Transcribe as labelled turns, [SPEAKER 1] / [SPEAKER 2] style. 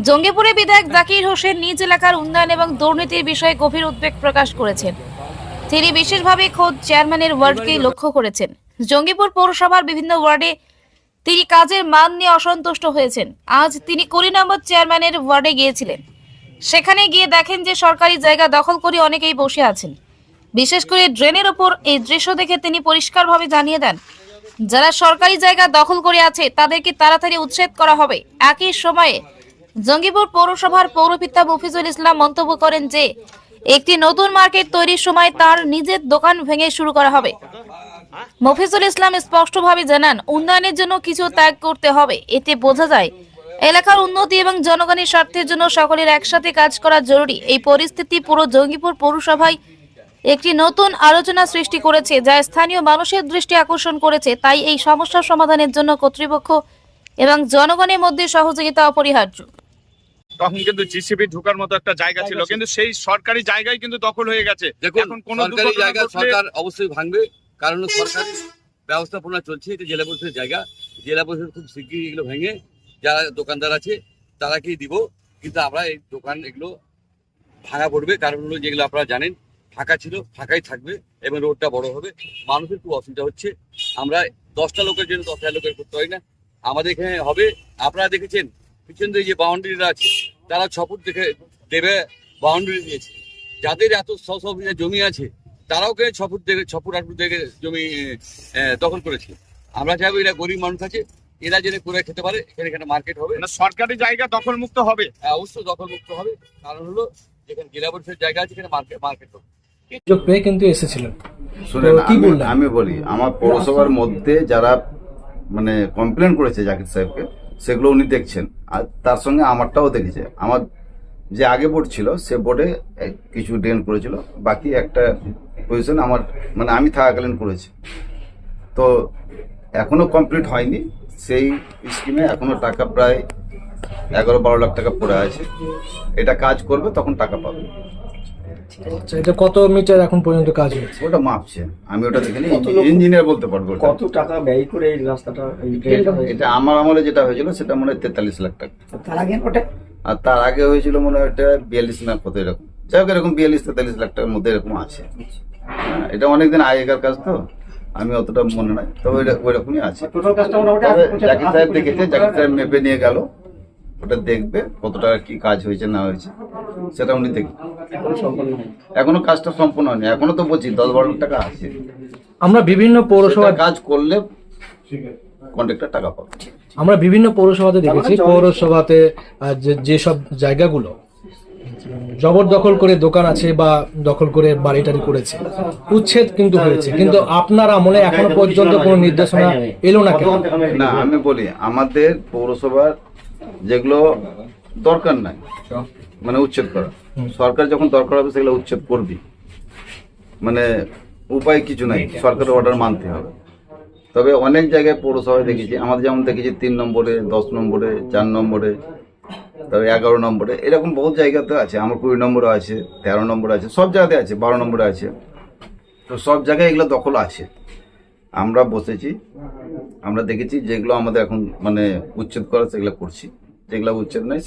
[SPEAKER 1] জঙ্গিপুরে বিধায়ক জাকির হোসেন নিজ এলাকার উন্নয়ন এবং দুর্নীতির বিষয়ে গভীর উদ্বেগ প্রকাশ করেছেন। তিনি বিশেষভাবে খোদ চেয়ারম্যানের ওয়ার্ডকে লক্ষ্য করেছেন। জঙ্গিপুর পৌরসভার বিভিন্ন ওয়ার্ডে তিনি কাজের মান নিয়ে অসন্তুষ্ট হয়েছেন। আজ তিনি 20 নম্বর চেয়ারম্যানের ওয়ার্ডে গিয়েছিলেন। সেখানে গিয়ে দেখেন যে সরকারি জায়গা দখল করে অনেকেই বসে আছেন। বিশেষ করে ড্রেনের ওপর এই দৃশ্য দেখে তিনি পরিষ্কারভাবে জানিয়ে দেন, যারা সরকারি জায়গা দখল করে আছে তাদেরকে তাড়াতাড়ি উচ্ছেদ করা হবে। একই সময়ে জঙ্গিপুর পৌরসভার পৌরপিতা মফিজুল ইসলাম মন্তব্য করেন যে একটি নতুন মার্কেট তৈরির সময় তার নিজের দোকান ভেঙে শুরু করা হবে। মফিজুল ইসলাম স্পষ্টভাবে জানান, উন্নয়নের জন্য কিছু ত্যাগ করতে হবে। এতে বোঝা যায় এলাকার উন্নতি এবং জনগণের স্বার্থের জন্য সকলের একসাথে কাজ করা জরুরি। এই পরিস্থিতি পুরো জঙ্গিপুর পৌরসভায় একটি নতুন আলোচনা সৃষ্টি করেছে, যা স্থানীয় মানুষের দৃষ্টি আকর্ষণ করেছে। তাই এই সমস্যা সমাধানের জন্য কর্তৃপক্ষ এবং জনগণের মধ্যে সহযোগিতা অপরিহার্য।
[SPEAKER 2] তখন কিন্তু জিসিবি ঢোকার মতো একটা জায়গা ছিল, কিন্তু সেই সরকারি জায়গায় কিন্তু দখল হয়ে গেছে।
[SPEAKER 3] এখন কোন সরকারি জায়গা সরকার অবশ্যই ভাঙবে, কারণ সরকারি ব্যবস্থাপনা চলছে। এটা জেলা পরিষদের জায়গা, জেলা পরিষদ খুব শিগগিরই এগুলো ভেঙে যারা দোকানদার আছে তারাকেই দিব। কিন্তু আমরা এই দোকান এগুলো ভাঙা পড়বে, কারণ হলো যেগুলো আপনারা জানেন ফাঁকা ছিল, ফাঁকাই থাকবে এবং রোডটা বড় হবে। মানুষের খুব অসুবিধা হচ্ছে। আমরা 10টা লোকের জন্য 10,000 লোকের করতে হয় না, আমাদের এখানে হবে। আপনারা দেখেছেন পিছন দিয়ে যে বাউন্ডারিরা আছে তারা 6 ফুট দেখে দেবে বাউন্ডারি দিয়েছে। যাদের এত বিঘা জমি আছে তারাও কে 6 ফুট 8 ফুট দেখে জমি দখল করেছে। আমরা চাইবো এরা গরিব মানুষ আছে, এরা যেন করে খেতে পারে, এখানে মার্কেট হবে
[SPEAKER 2] না। সরকারি জায়গা দখল মুক্ত হবে,
[SPEAKER 3] অবশ্যই দখল মুক্ত হবে। কারণ হলো যেখানে জেলা পরিষদের জায়গা আছে এখানে মার্কেট হবে।
[SPEAKER 4] পেয়ে কিন্তু এসেছিলেন।
[SPEAKER 5] শুনেন, আমি বলি, আমার পৌরসভার মধ্যে যারা মানে কমপ্লেন করেছে জাকির সাহেবকে, সেগুলো উনি দেখছেন, আর তার সঙ্গে আমারটাও দেখেছে। আমার যে আগে বোর্ড ছিল সে বোর্ডে কিছু ড্রেন করেছিল, বাকি একটা পজিশন আমার মানে আমি থাকাকালীন করেছি। তো এখনো কমপ্লিট হয়নি সেই স্কিমে, এখনো টাকা প্রায় 11-12 লাখ টাকা পড়ে আছে। এটা কাজ করবে তখন টাকা পাবে।
[SPEAKER 4] আচ্ছা, এটা কত মিটার এখন পর্যন্ত কাজ হয়েছে?
[SPEAKER 5] ওটা মাপছে, আমি ওটা দেখিনি, ইঞ্জিনিয়ার বলতে পারবো।
[SPEAKER 6] কত টাকা ব্যয় করে এই রাস্তাটা?
[SPEAKER 5] এটা আমার আমলে যেটা হয়েছিল সেটা মনে হয় 43 লাখ টাকা।
[SPEAKER 6] তার আগে ওটা,
[SPEAKER 5] আর তার আগে হয়েছিল মনে হয় এটা 42 না কত এরকম, যাই হোক এরকম 42-43 লাখ টাকার মধ্যে এরকম আছে। এটা অনেকদিন আগেকার কাজ তো আমি অতটা মনে নাই, তবে ওইরকমই আছে।
[SPEAKER 6] টোটাল কাজটা মোটামুটি
[SPEAKER 5] জাকির সাহেব দেখেছে, জাকির সাহেব মেপে নিয়ে গেল, ওটা দেখবে কত টাকা কি কাজ হয়েছে না হয়েছে সেটা উনি দেখবে। এখনো কাজটা সম্পূর্ণ হয়নি, এখনো তো বলছি 10-12 লাখ টাকা আছে।
[SPEAKER 4] আমরা বিভিন্ন পৌরসভা
[SPEAKER 5] কাজ করলে কন্ট্রাক্টর টাকা পাবে।
[SPEAKER 4] আমরা বিভিন্ন পৌরসভাতে দেখেছি, পৌরসভাতে যেসব জায়গাগুলো জবরদখল করে দোকান আছে বা দখল করে বাড়িটারি করেছে, উচ্ছেদ কিন্তু হয়েছে, কিন্তু আপনার আমলে এখনো পর্যন্ত কোনো নির্দেশনা এলো না কেন?
[SPEAKER 5] না, আমি বলি আমাদের পৌরসভার যেগুলো দরকার নাই মানে উচ্ছেদ করা, সরকার যখন দরকার হবে সেগুলো উচ্ছেদ করবি, মানে উপায় কিছু নাই, সরকারের অর্ডার মানতে হবে। তবে অনেক জায়গায় পৌরসভায় দেখেছি, আমাদের যেমন দেখেছি 3 নম্বরে, 10 নম্বরে, 4 নম্বরে, তবে 11 নম্বরে, এরকম বহু জায়গাতে আছে। আমার 20 নম্বরে আছে, 13 নম্বরে আছে, সব জায়গাতে আছে, 12 নম্বরে আছে। তো সব জায়গায় এগুলো দখল আছে। আমরা বসেছি, আমরা দেখেছি যেগুলো আমাদের এখন মানে উচ্ছেদ করা সেগুলো করছি, যেগুলো উচ্ছেদ নাই